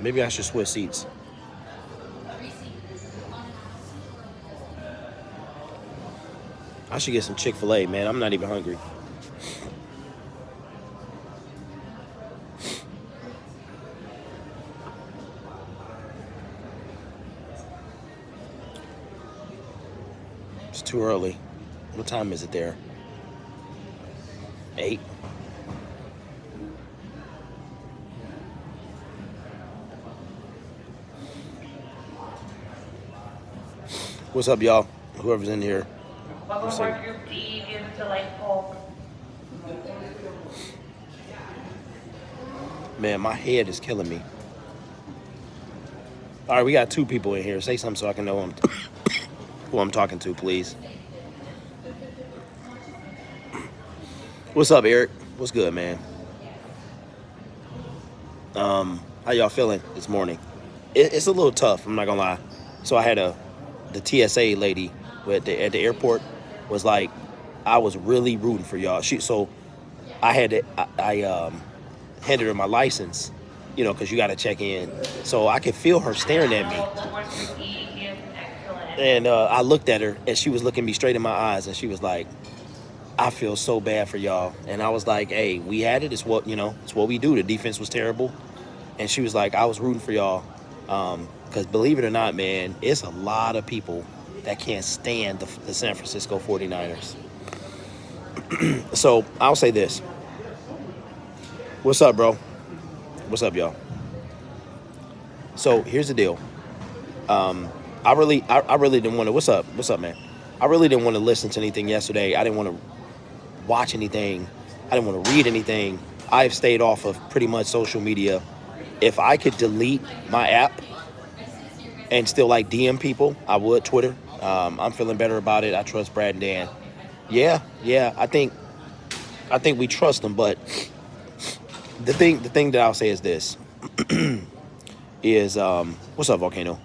Maybe I should switch seats. I should get some Chick-fil-A, man. I'm not even hungry. It's too early. What time is it there? 8. What's up, y'all? Whoever's in here. Welcome to Group D, dear delightful. Man, my head is killing me. All right, we got 2 people in here. Say something so I can know who I'm talking to, please. What's up, Eric? What's good, man? How y'all feeling this morning? It's a little tough, I'm not gonna lie. So I had the TSA lady at the airport was like, I was really rooting for y'all. So I handed her my license, you know, because you got to check in. So I could feel her staring at me. And I looked at her, and she was looking me straight in my eyes, and she was like, I feel so bad for y'all. And I was like, hey, we had it. It's what, it's what we do. The defense was terrible. And she was like, I was rooting for y'all. Because believe it or not, man, it's a lot of people that can't stand the San Francisco 49ers. So I'll say this. What's up, bro? What's up, y'all? So here's the deal. I really didn't want to. What's up, man? I really didn't want to listen to anything yesterday. I didn't want to watch anything. I didn't want to read anything. I've stayed off of pretty much social media. If I could delete my app and still like DM people, I would. Twitter. I'm feeling better about it. I trust Brad and Dan. Yeah. I think we trust them, but the thing that I'll say is this: is what's up, Volcano?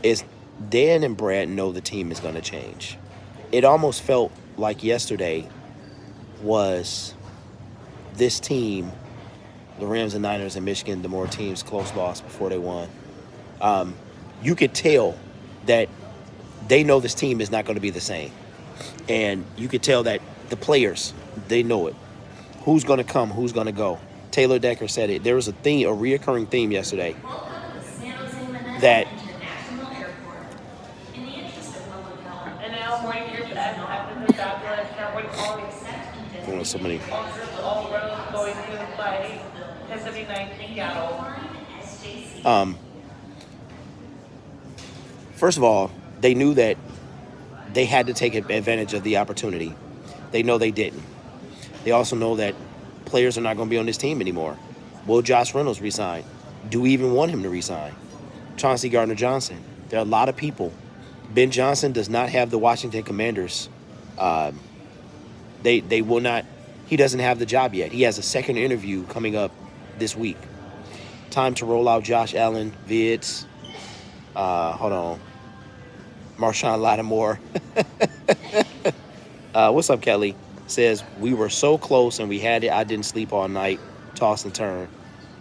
Is Dan and Brad know the team is going to change. It almost felt like yesterday was this team, the Rams and Niners and Michigan, the more teams close loss before they won. You could tell that they know this team is not going to be the same. And you could tell that the players, they know it. Who's going to come, who's going to go. Taylor Decker said it. There was a reoccurring theme yesterday that so many. First of all, they knew that they had to take advantage of the opportunity. They know they didn't. They also know that players are not going to be on this team anymore. Will Josh Reynolds resign? Do we even want him to resign? Chauncey Gardner-Johnson. There are a lot of people. Ben Johnson does not have the Washington Commanders. They will not. He doesn't have the job yet. He has a second interview coming up this week. Time to roll out Josh Allen, Vids. Hold on. Marshawn Lattimore. What's up, Kelly? Says, we were so close and we had it. I didn't sleep all night. Toss and turn.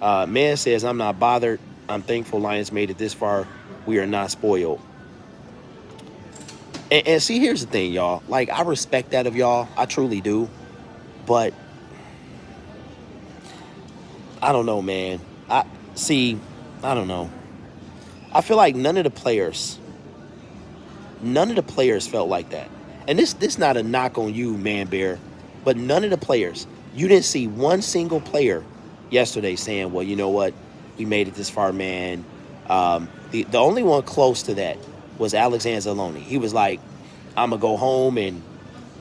Man says, I'm not bothered. I'm thankful Lions made it this far. We are not spoiled. And see, here's the thing, y'all. Like, I respect that of y'all. I truly do. But I don't know, man. I don't know. I feel like none of the players felt like that. And this not a knock on you, Man Bear, but none of the players. You didn't see one single player yesterday saying, well, you know what? We made it this far, man. The only one close to that was Alexander Zaloni. He was like, I'm going to go home and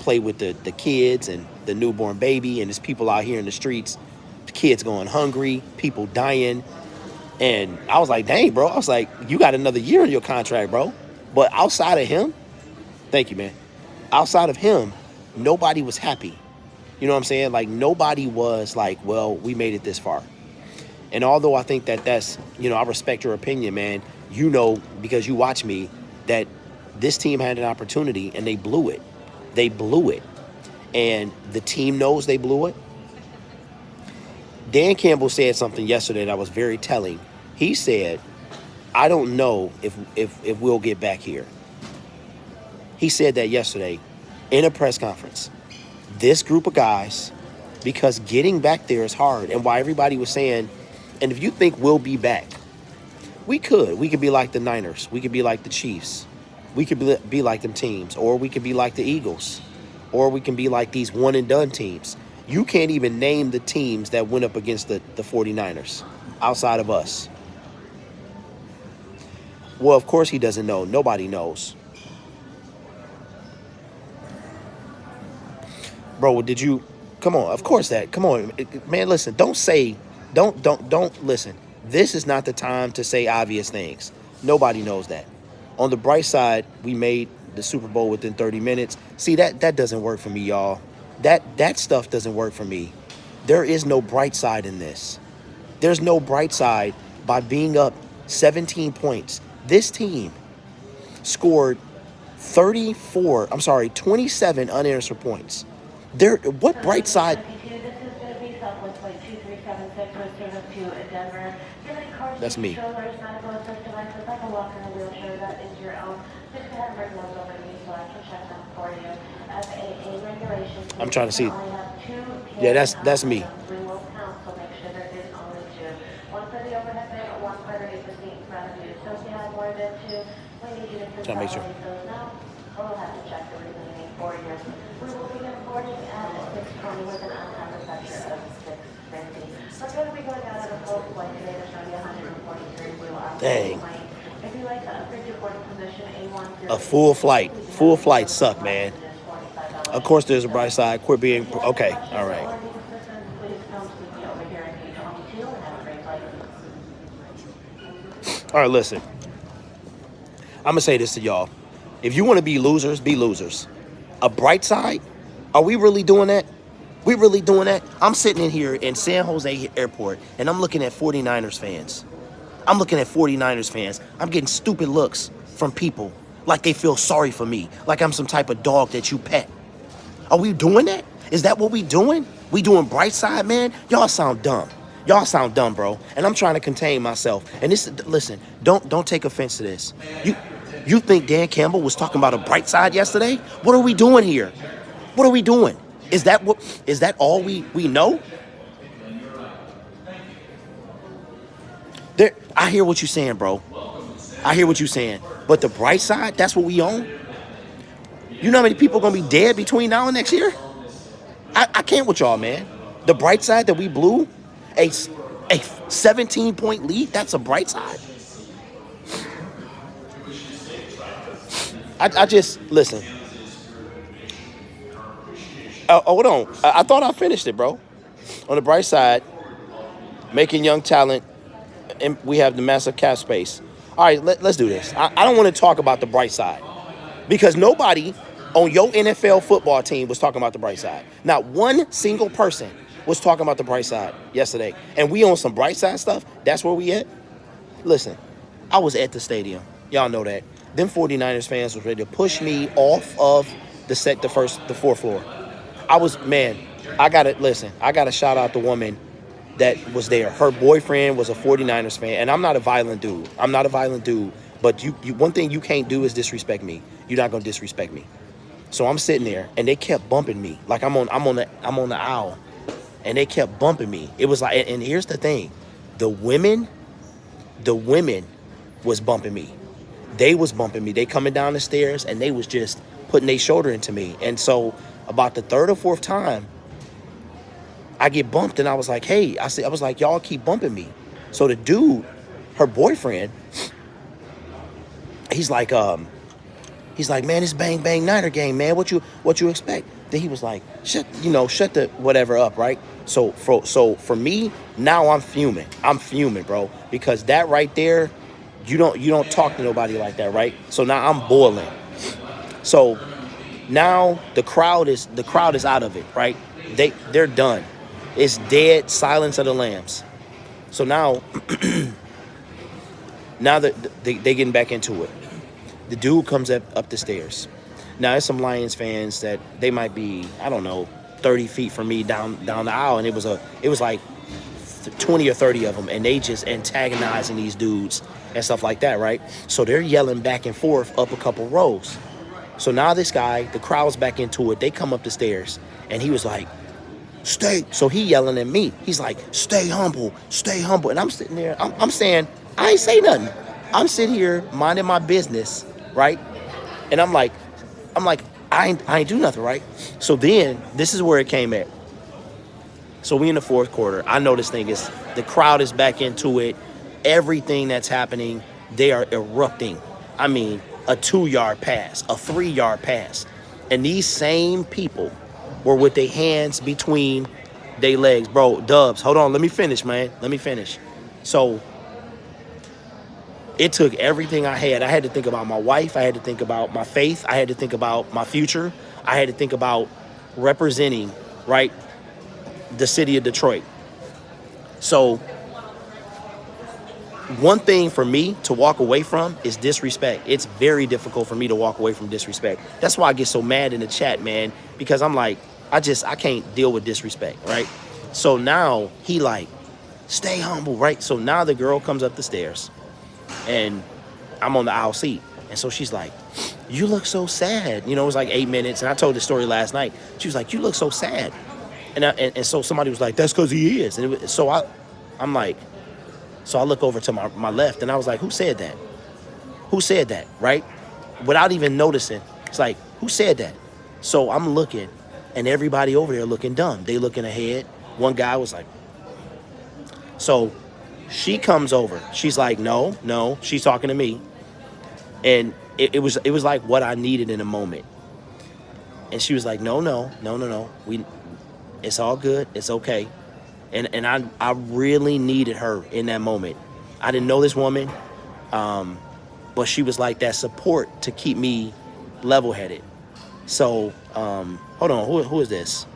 play with the kids and the newborn baby, and there's people out here in the streets, the kids going hungry, people dying. And I was like, dang, bro. I was like, you got another year in your contract, bro. But outside of him, thank you, man. Outside of him, nobody was happy. You know what I'm saying? Like, nobody was like, well, we made it this far. And although I think that's, I respect your opinion, man, because you watch me, that this team had an opportunity and they blew it. They blew it. And the team knows they blew it. Dan Campbell said something yesterday that was very telling. He said, I don't know if we'll get back here. He said that yesterday in a press conference. This group of guys, because getting back there is hard, and why everybody was saying, and if you think we'll be back, we could. We could be like the Niners. We could be like the Chiefs. We could be like them teams, or we could be like the Eagles, or we can be like these one-and-done teams. You can't even name the teams that went up against the 49ers outside of us. Well, of course he doesn't know. Nobody knows. Bro, did you, come on, of course that, come on, man, listen, don't listen. This is not the time to say obvious things. Nobody knows that. On the bright side, we made the Super Bowl within 30 minutes. See, that doesn't work for me, y'all. That stuff doesn't work for me. There is no bright side in this. There's no bright side by being up 17 points. This team scored 27 unanswered points. What bright side? That's me. I'm trying to see. Yeah, that's me. Trying to make sure. Dang. A full flight. Full flight suck, man. Of course there's a bright side. Quit being, okay, all right. All right, listen. I'm going to say this to y'all. If you want to be losers, be losers. A bright side? Are we really doing that? We really doing that? I'm sitting in here in San Jose Airport, and I'm looking at 49ers fans. I'm getting stupid looks from people like they feel sorry for me, like I'm some type of dog that you pet. Are we doing that? Is that what we doing? We doing bright side, man? Y'all sound dumb. Y'all sound dumb, bro. And I'm trying to contain myself. And this, listen, don't take offense to this. You think Dan Campbell was talking about a bright side yesterday? What are we doing here? What are we doing? Is that all we know? I hear what you're saying, bro. I hear what you're saying. But the bright side, that's what we own? You know how many people are going to be dead between now and next year? I can't with y'all, man. The bright side that we blew, a 17-point lead, that's a bright side. I just, listen. Hold on. I thought I finished it, bro. On the bright side, making young talent, and we have the massive cap space. All right, let's do this. I don't want to talk about the bright side because nobody on your NFL football team was talking about the bright side. Not one single person was talking about the bright side yesterday. And we on some bright side stuff. That's where we at. Listen, I was at the stadium. Y'all know that. Them 49ers fans was ready to push me off of the fourth floor. I gotta shout out the woman that was there. Her boyfriend was a 49ers fan, and I'm not a violent dude. But you one thing you can't do is disrespect me. You're not gonna disrespect me. So I'm sitting there, and they kept bumping me like I'm on the aisle, and they kept bumping me. It was like, and here's the thing, the women was bumping me. They was bumping me. They coming down the stairs, and they was just putting their shoulder into me. And so about the third or fourth time, I get bumped, and I was like, hey, I was like, y'all keep bumping me. So the dude, her boyfriend, he's like, man, it's bang bang Niner game, man. What you expect? Then he was like, shut the whatever up, right? So for me, now I'm fuming, bro, because that right there, you don't talk to nobody like that, right? So now I'm boiling. So now the crowd is out of it, right? They're done. It's dead silence of the lambs. So now that they getting back into it. The dude comes up the stairs. Now there's some Lions fans that they might be, I don't know, 30 feet from me down the aisle, and it was like 20 or 30 of them, and they just antagonizing these dudes and stuff like that, right? So they're yelling back and forth up a couple rows. So now this guy, the crowd's back into it. They come up the stairs, and he was like, stay. So he yelling at me. He's like, stay humble, stay humble. And I'm sitting there, I'm saying, I ain't say nothing. I'm sitting here minding my business, right? And I'm like, I ain't do nothing, right? So then, this is where it came at. So we in the fourth quarter. I know this thing is, the crowd is back into it. Everything that's happening, they are erupting. I mean, a 2-yard pass, a 3-yard pass. And these same people were with their hands between their legs. Bro, Dubs, hold on, let me finish, man. Let me finish. So it took everything I had. I had to think about my wife. I had to think about my faith. I had to think about my future. I had to think about representing, right, the city of Detroit. So one thing for me to walk away from is disrespect. It's very difficult for me to walk away from disrespect. That's why I get so mad in the chat, man, because I'm like, I can't deal with disrespect, right? So now he like, stay humble, right? So now the girl comes up the stairs and I'm on the aisle seat. And so she's like, you look so sad. You know, it was like 8 minutes. And I told the story last night. She was like, you look so sad. And so somebody was like, that's because he is. And I'm like, so I look over to my left and I was like, who said that? Who said that, right? Without even noticing. It's like, who said that? So I'm looking and everybody over there looking dumb. They looking ahead. One guy was like, so she comes over. She's like, no. She's talking to me. And it was like what I needed in a moment. And she was like, no. It's all good. It's okay. And I really needed her in that moment. I didn't know this woman, but she was like that support to keep me level-headed. So, hold on, who is this?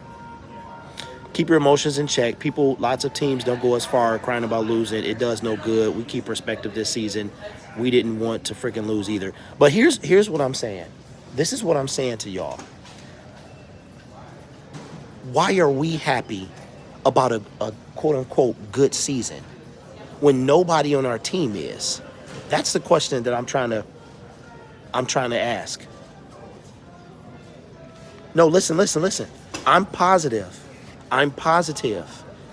Keep your emotions in check. Lots of teams don't go as far crying about losing. It does no good. We keep perspective this season. We didn't want to freaking lose either. But here's what I'm saying. This is what I'm saying to y'all. Why are we happy about a quote-unquote good season when nobody on our team is? That's the question that I'm trying to ask. No, listen. I'm positive.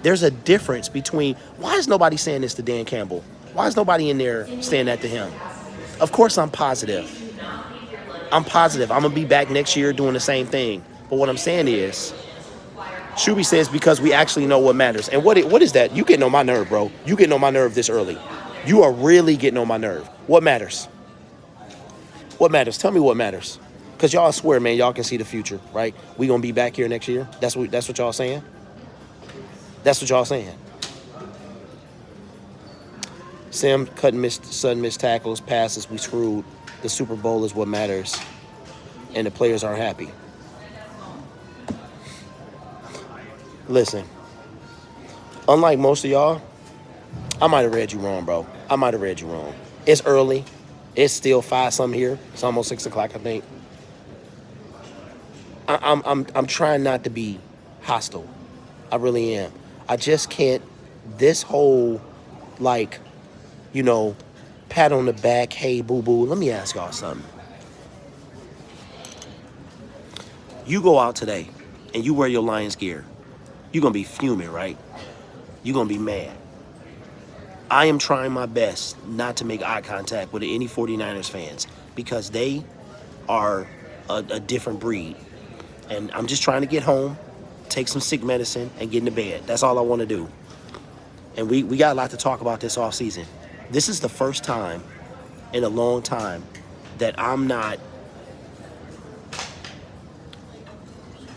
There's a difference between, why is nobody saying this to Dan Campbell? Why is nobody in there saying that to him? Of course I'm positive. I'm going to be back next year doing the same thing. But what I'm saying is, Shuby says because we actually know what matters. And what is that? You getting on my nerve, bro. You getting on my nerve this early. You are really getting on my nerve. What matters? What matters? Tell me what matters. Because y'all swear, man, y'all can see the future, right? We going to be back here next year. That's what y'all saying? That's what y'all saying. Sim cutting sudden missed tackles, passes, we screwed. The Super Bowl is what matters. And the players aren't happy. Listen, unlike most of y'all, I might have read you wrong, bro. I might have read you wrong. It's early. It's still 5-something here. It's almost 6 o'clock, I think. I'm trying not to be hostile. I really am. I just can't. This whole, like, you know, pat on the back, hey, boo-boo. Let me ask y'all something. You go out today and you wear your Lions gear. You're going to be fuming, right? You're going to be mad. I am trying my best not to make eye contact with any 49ers fans because they are a different breed. And I'm just trying to get home, take some sick medicine, and get into bed. That's all I want to do. And we got a lot to talk about this offseason. This is the first time in a long time that I'm not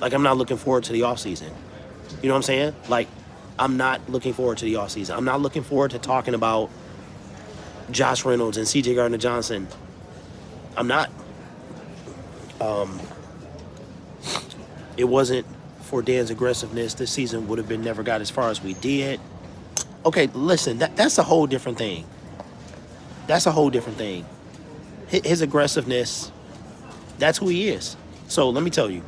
looking forward to the offseason. You know what I'm saying? Like, I'm not looking forward to the offseason. I'm not looking forward to talking about Josh Reynolds and C.J. Gardner-Johnson. I'm not. It wasn't for Dan's aggressiveness. This season would have never got as far as we did. Okay, listen, that's a whole different thing. That's a whole different thing. His aggressiveness, that's who he is. So let me tell you,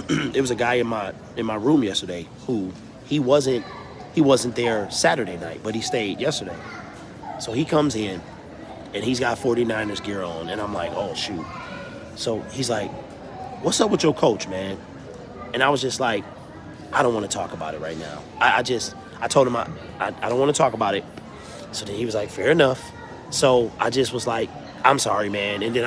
there was a guy in my room yesterday who he wasn't He wasn't there Saturday night, but he stayed yesterday. So he comes in, and he's got 49ers gear on, and I'm like, oh, shoot. So he's like, what's up with your coach, man? And I was just like, I don't want to talk about it right now. I told him I don't want to talk about it. So then he was like, fair enough. So I just was like, I'm sorry, man. And then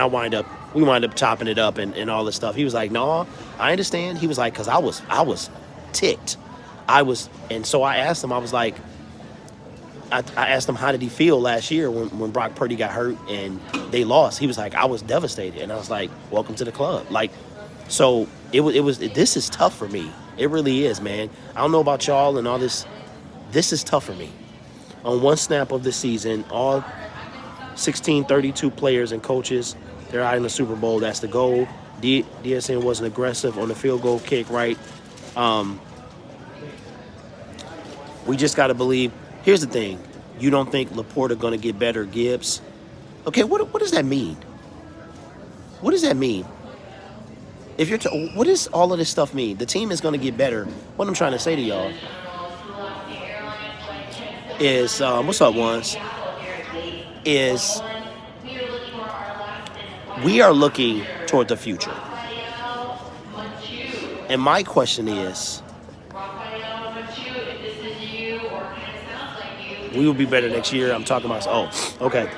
we wind up chopping it up and all this stuff. He was like, no, I understand. He was like, because I was ticked. And so I asked him, I was like, I asked him, how did he feel last year when Brock Purdy got hurt and they lost? He was like, I was devastated. And I was like, welcome to the club. Like, so this is tough for me. It really is, man. I don't know about y'all and all this. This is tough for me. On one snap of the season, all 32 players and coaches, they're out in the Super Bowl. That's the goal. DSN wasn't aggressive on the field goal kick, right? We just got to believe. Here's the thing. You don't think Laporta going to get better, Gibbs? Okay, what does that mean? What does that mean? If you're what does all of this stuff mean? The team is going to get better. What I'm trying to say to y'all is, what's up, ones? Is we are looking toward the future. And my question is, we will be better next year. I'm talking about, okay.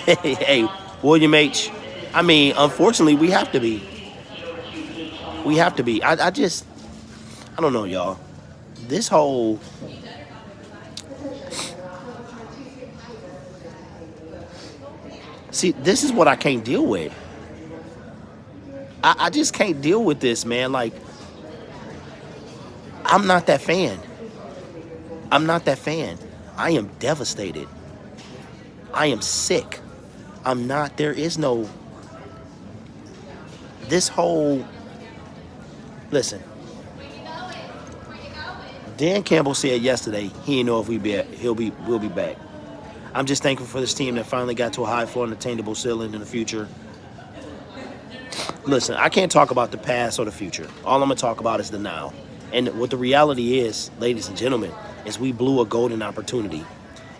Hey, William H. I mean, unfortunately, we have to be. We have to be. I don't know, y'all. This whole... See, this is what I can't deal with. I just can't deal with this, man. Like, I'm not that fan. I'm not that fan. I am devastated. I am sick. I'm not. There is no... This whole... Listen. Dan Campbell said yesterday he didn't know if we'll be back. I'm just thankful for this team that finally got to a high floor and attainable ceiling in the future. Listen, I can't talk about the past or the future. All I'm going to talk about is the now. And what the reality is, ladies and gentlemen, is we blew a golden opportunity.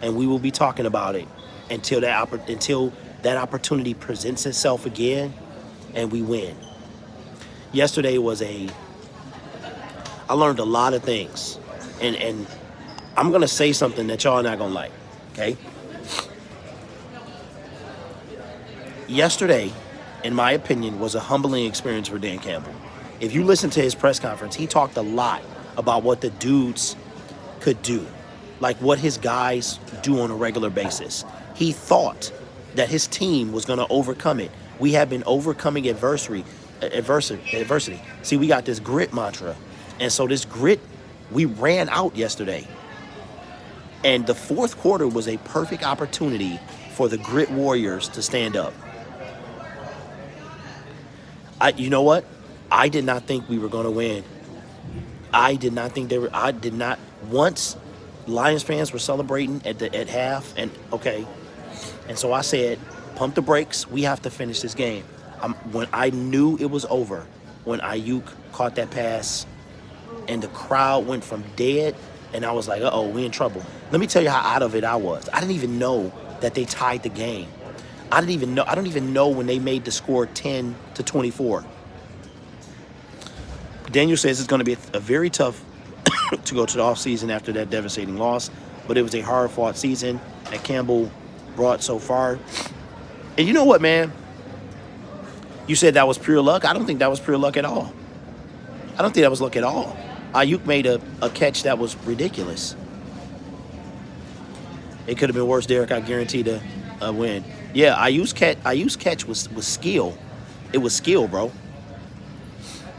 And we will be talking about it until that opportunity presents itself again and we win. Yesterday was I learned a lot of things. And I'm going to say something that y'all are not going to like, okay? Yesterday, in my opinion, was a humbling experience for Dan Campbell. If you listen to his press conference, he talked a lot about what the dudes could do, like what his guys do on a regular basis. He thought that his team was going to overcome it. We have been overcoming adversity. See, we got this grit mantra. And so this grit, we ran out yesterday. And the fourth quarter was a perfect opportunity for the grit warriors to stand up. You know what? I did not think we were going to win. I did not think once Lions fans were celebrating at half, and okay. And so I said, pump the brakes. We have to finish this game. When I knew it was over, when Ayuk caught that pass and the crowd went from dead, and I was like, uh-oh, we in trouble. Let me tell you how out of it I was. I didn't even know that they tied the game. I don't even know when they made the score 10-24. Daniel says it's going to be a very tough to go to the offseason after that devastating loss, but it was a hard-fought season that Campbell brought so far. And you know what, man? You said that was pure luck. I don't think that was pure luck at all. I don't think that was luck at all. Ayuk made a catch that was ridiculous. It could have been worse, Derrick. I guarantee a win. Yeah, Ayuk's catch was skill. It was skill, bro.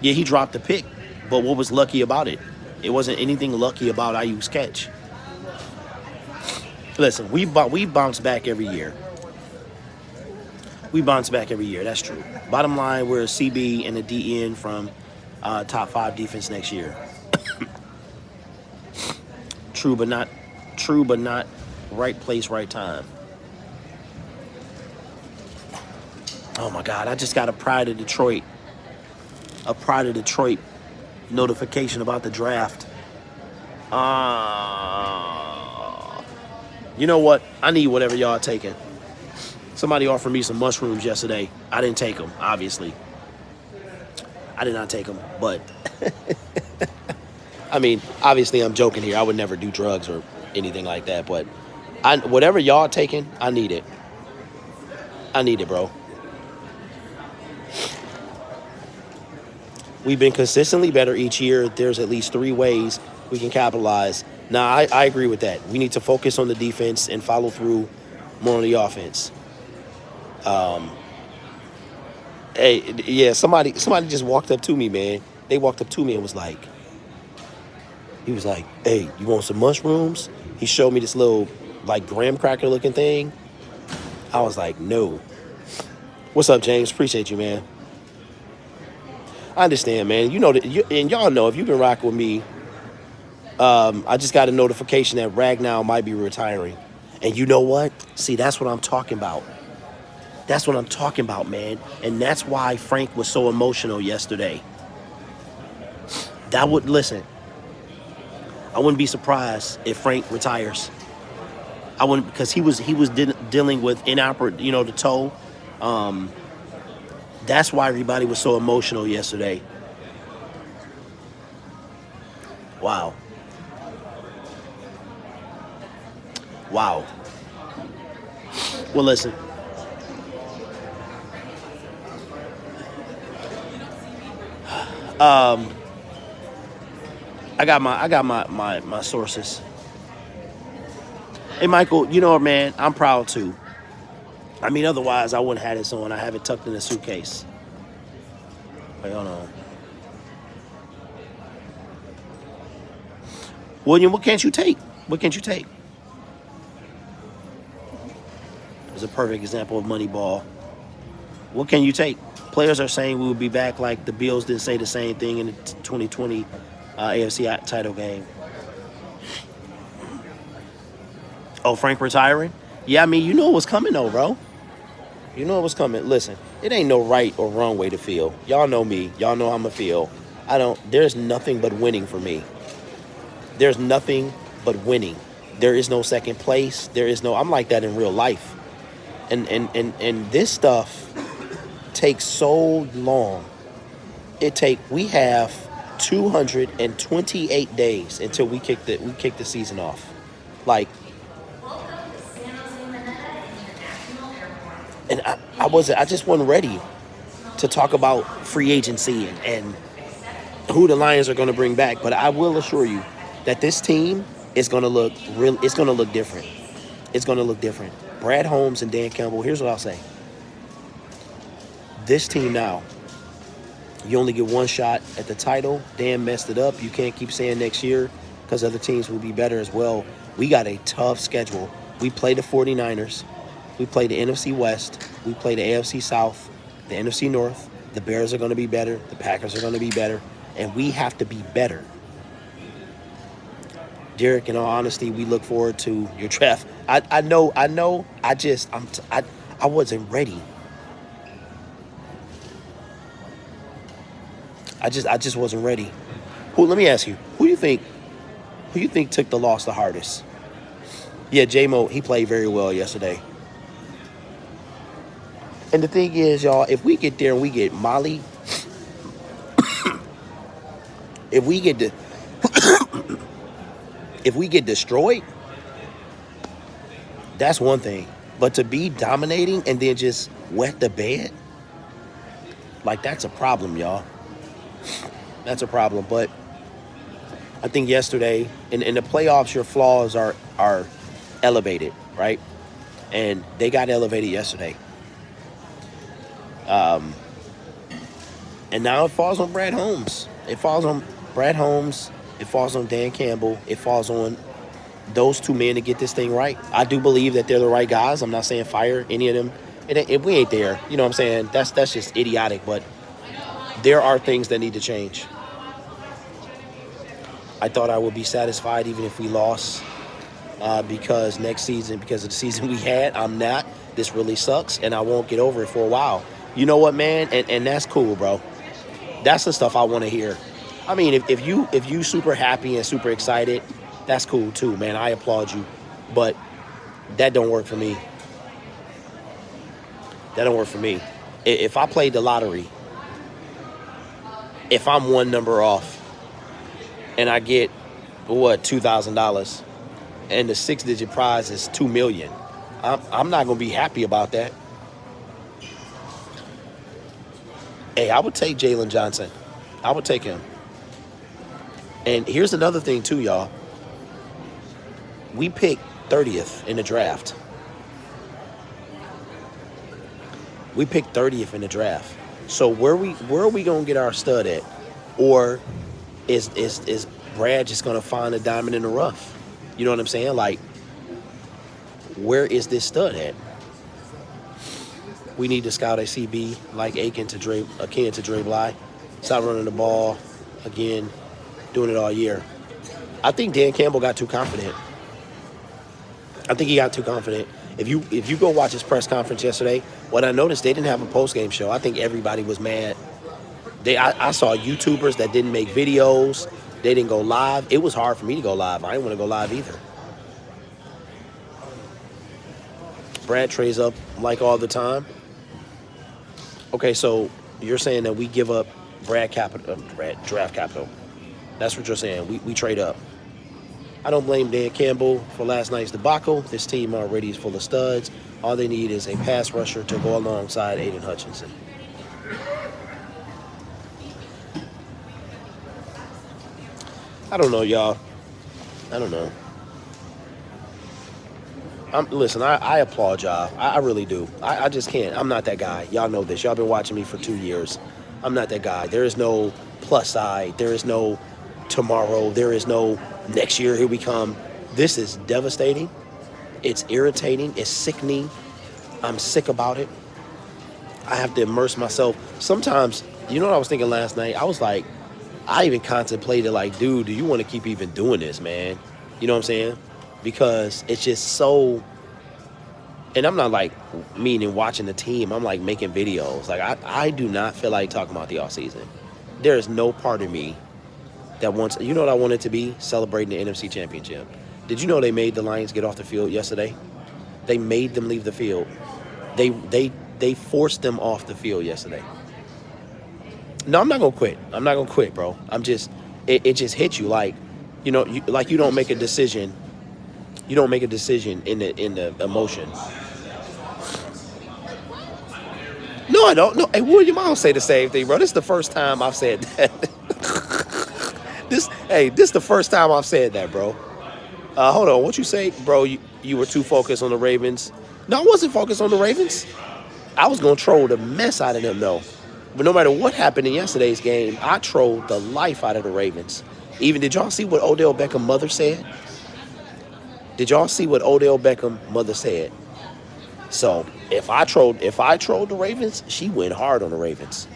Yeah, he dropped the pick, but what was lucky about it? It wasn't anything lucky about Ayuk's catch. Listen, we bounce back every year. We bounce back every year. That's true. Bottom line, we're a CB and a DN from top 5 defense next year. True, but not right place, right time. Oh my God, I just got a Pride of Detroit notification about the draft. You know what? I need whatever y'all taking. Somebody offered me some mushrooms yesterday. I didn't take them, obviously. I did not take them, but I mean, obviously I'm joking here. I would never do drugs or anything like that, but whatever y'all taking, I need it. I need it, bro. We've been consistently better each year. There's at least 3 ways we can capitalize. Now, I agree with that. We need to focus on the defense and follow through more on the offense. Hey, yeah, somebody just walked up to me, man. They walked up to me and was like, hey, you want some mushrooms? He showed me this little, like, graham cracker looking thing. I was like, no. What's up, James? Appreciate you, man. I understand, man. You know, and y'all know, if you've been rocking with me, I just got a notification that Ragnow might be retiring. And you know what? See, that's what I'm talking about. That's what I'm talking about, man. And that's why Frank was so emotional yesterday. Listen, I wouldn't be surprised if Frank retires. I wouldn't, because he was dealing with inoperant, the toe. That's why everybody was so emotional yesterday. Wow. Well, listen. I got my sources. Hey, Michael, man, I'm proud too. I mean, otherwise I wouldn't have this on. I have it tucked in a suitcase. Wait, hold on. William, what can't you take? What can't you take? It's a perfect example of Moneyball. What can you take? Players are saying we will be back, like the Bills didn't say the same thing in the 2020 AFC title game. Oh, Frank retiring? Yeah, I mean, you know what's coming though, bro. You know what's coming. Listen, it ain't no right or wrong way to feel. Y'all know me. Y'all know how I'm going to feel. There's nothing but winning for me. There's nothing but winning. There is no second place. I'm like that in real life. And this stuff takes so long. We have 228 days until we kick the season off. Like, and I just wasn't ready to talk about free agency and who the Lions are going to bring back. But I will assure you that this team is going to look real. It's going to look different. It's going to look different. Brad Holmes and Dan Campbell. Here's what I'll say. This team now, you only get one shot at the title. Dan messed it up. You can't keep saying next year because other teams will be better as well. We got a tough schedule. We play the 49ers. We play the NFC West. We play the AFC South, the NFC North. The Bears are going to be better. The Packers are going to be better. And we have to be better. Derrick, in all honesty, we look forward to your draft. I know. I wasn't ready. I just wasn't ready. Let me ask you, who you think took the loss the hardest? Yeah, J-Mo, he played very well yesterday. And the thing is, y'all, if we get there and we get Molly, if we get destroyed, that's one thing. But to be dominating and then just wet the bed, like, that's a problem, y'all. That's a problem. But I think yesterday, in the playoffs, your flaws are elevated, right? And they got elevated yesterday. And now it falls on Brad Holmes. It falls on Brad Holmes. It falls on Dan Campbell. It falls on those two men to get this thing right. I do believe that they're the right guys. I'm not saying fire any of them. If we ain't there, you know what I'm saying? That's just idiotic. But there are things that need to change. I thought I would be satisfied even if we lost because next season, because of the season we had, I'm not. This really sucks, and I won't get over it for a while. You know what, man? And that's cool, bro. That's the stuff I want to hear. I mean, if you super happy and super excited, that's cool too, man. I applaud you, but that don't work for me. That don't work for me. If I played the lottery, if I'm one number off, and I get what $2,000, and the 6-digit prize is $2 million, I'm not gonna be happy about that. Hey, I would take Jalen Johnson. I would take him. And here's another thing too, y'all. We picked 30th in the draft. We picked 30th in the draft. So where are we gonna get our stud at? Or is Brad just gonna find a diamond in the rough? You know what I'm saying? Like, where is this stud at? We need to scout a CB like akin to Dre Bly. Stop running the ball again, doing it all year. I think Dan Campbell got too confident. I think he got too confident. If you go watch his press conference yesterday, what I noticed, they didn't have a post-game show. I think everybody was mad. I saw YouTubers that didn't make videos. They didn't go live. It was hard for me to go live. I didn't want to go live either. Brad trades up like all the time. Okay, so you're saying that we give up Brad draft capital. That's what you're saying. We trade up. I don't blame Dan Campbell for last night's debacle. This team already is full of studs. All they need is a pass rusher to go alongside Aiden Hutchinson. I don't know, y'all. I don't know. Listen, I applaud y'all. I really do. I just can't. I'm not that guy. Y'all know this. Y'all been watching me for 2 years. I'm not that guy. There is no plus side. There is no tomorrow. There is no next year, here we come. This is devastating. It's irritating. It's sickening. I'm sick about it. I have to immerse myself. Sometimes, you know what I was thinking last night? I was like, I even contemplated like, dude, do you want to keep even doing this, man? You know what I'm saying? Because it's just so, and I'm not like meaning watching the team. I'm like making videos. Like I do not feel like talking about the offseason. There is no part of me that wants, you know what I wanted to be? Celebrating the NFC Championship. Did you know they made the Lions get off the field yesterday? They made them leave the field. They forced them off the field yesterday. No, I'm not gonna quit. I'm not gonna quit, bro. I'm just, it just hits you like, you know, you don't make a decision. You don't make a decision in the emotion. No, I don't. No, hey, William, I don't say the same thing, bro. This is the first time I've said that. This is the first time I've said that, bro. Hold on, what you say, bro? You were too focused on the Ravens. No, I wasn't focused on the Ravens. I was gonna troll the mess out of them, though. But no matter what happened in yesterday's game, I trolled the life out of the Ravens. Even, did y'all see what Odell Beckham's mother said? Did y'all see what Odell Beckham's mother said? So if I trolled the Ravens, she went hard on the Ravens.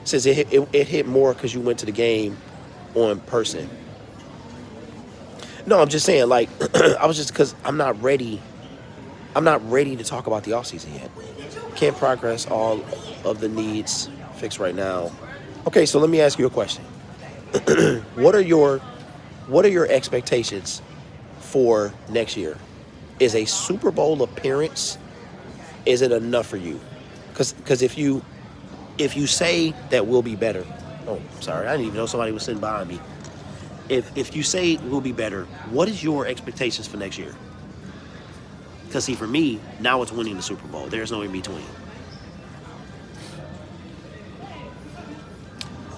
Says it hit more because you went to the game on person. No, I'm just saying, like, I was just, because I'm not ready to talk about the offseason yet. Can't progress all of the needs fixed right now. Okay, so let me ask you a question. What are your expectations for next year? Is a Super Bowl appearance, is it enough for you? Because if you say that we'll be better, oh, sorry, I didn't even know somebody was sitting behind me. If you say we'll be better, what is your expectations for next year? Because see, for me, now it's winning the Super Bowl. There's no in between.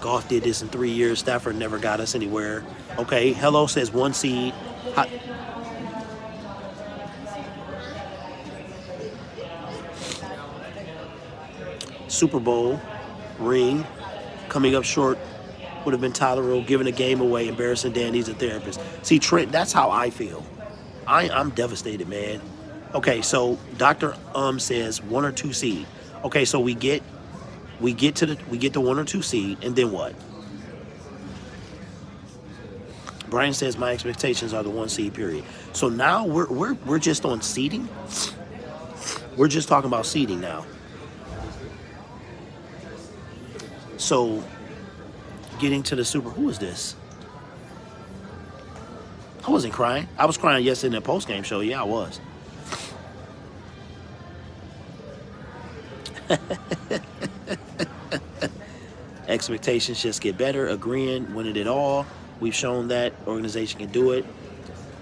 Goff did this in 3 years. Stafford never got us anywhere. Okay, Hello says 1 seed. Super Bowl ring coming up short would have been Tyler Rowe giving the game away, embarrassing Dan, he's a therapist. See, Trent, that's how I feel. I'm devastated, man. Okay, so Dr. Says 1 or 2 seed. Okay, so we get the 1 or 2 seed, and then what? Brian says my expectations are the 1 seed, period. So now we're just on seeding. We're just talking about seeding now. So getting to the Super. Who is this? I wasn't crying. I was crying yesterday in the post-game show. Yeah, I was. Expectations just get better. Agreeing, winning it all. We've shown that organization can do it.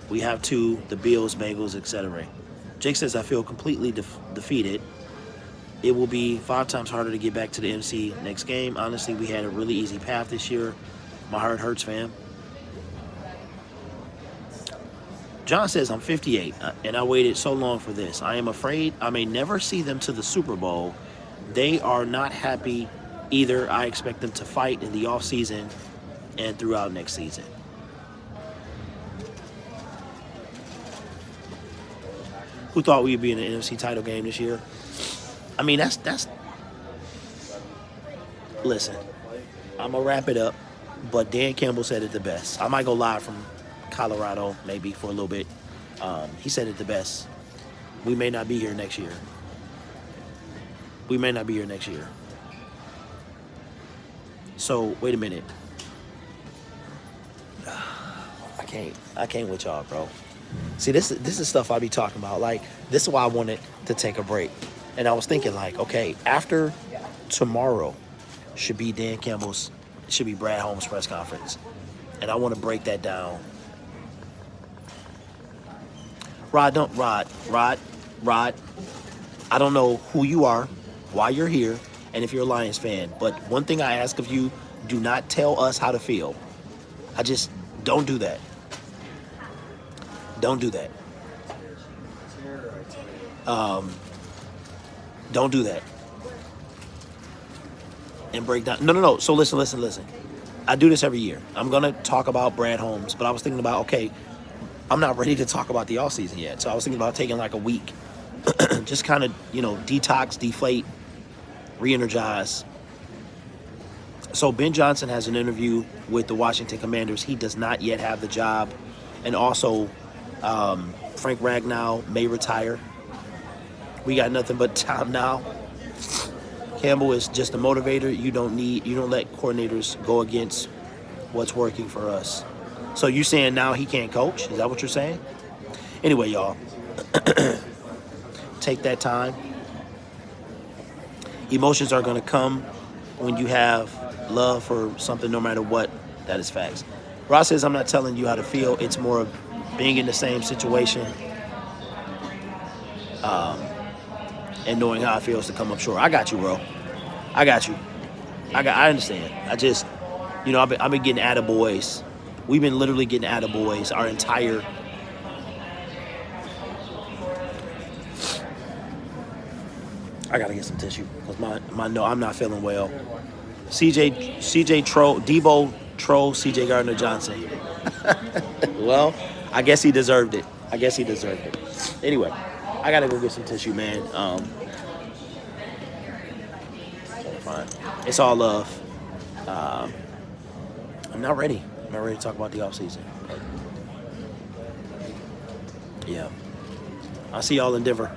We have to. The Bills, Bengals, etc. Jake says, I feel completely defeated. It will be 5 times harder to get back to the MC next game. Honestly, we had a really easy path this year. My heart hurts, fam. John says, I'm 58, and I waited so long for this. I am afraid I may never see them to the Super Bowl. They are not happy either. I expect them to fight in the offseason and throughout next season. Who thought we'd be in the NFC title game this year? I mean, that's. Listen, I'm going to wrap it up, but Dan Campbell said it the best. I might go live from Colorado maybe for a little bit. He said it the best. We may not be here next year. We may not be here next year. So, wait a minute. I can't with y'all, bro. See, this is stuff I be talking about. Like, this is why I wanted to take a break. And I was thinking, like, okay, after tomorrow should be Dan Campbell's, should be Brad Holmes' press conference. And I want to break that down. Rod, I don't know who you are, why you're here, and if you're a Lions fan. But one thing I ask of you, do not tell us how to feel. I just, don't do that. Don't do that. Don't do that. And break down. No. So listen. I do this every year. I'm going to talk about Brad Holmes, but I was thinking about, okay, I'm not ready to talk about the offseason yet. So I was thinking about taking like a week. Just kind of, detox, deflate, re-energize. So Ben Johnson has an interview with the Washington Commanders. He does not yet have the job. And also, Frank Ragnow may retire. We got nothing but time now. Campbell is just a motivator. You don't let coordinators go against what's working for us. So you saying now he can't coach? Is that what you're saying? Anyway, y'all, take that time. Emotions are going to come when you have love for something, no matter what. That is facts. Ross says, I'm not telling you how to feel. It's more of being in the same situation and knowing how it feels to come up short. I got you, bro. I got you. I understand. I just, I've been getting attaboys. We've been literally getting attaboys our entire. I gotta get some tissue because I'm not feeling well. CJ Troll, Debo Troll, CJ Gardner Johnson. Well, I guess he deserved it. Anyway, I gotta go get some tissue, man. Fine. It's all love. I'm not ready. I'm not ready to talk about the offseason. Yeah. I'll see y'all in Denver.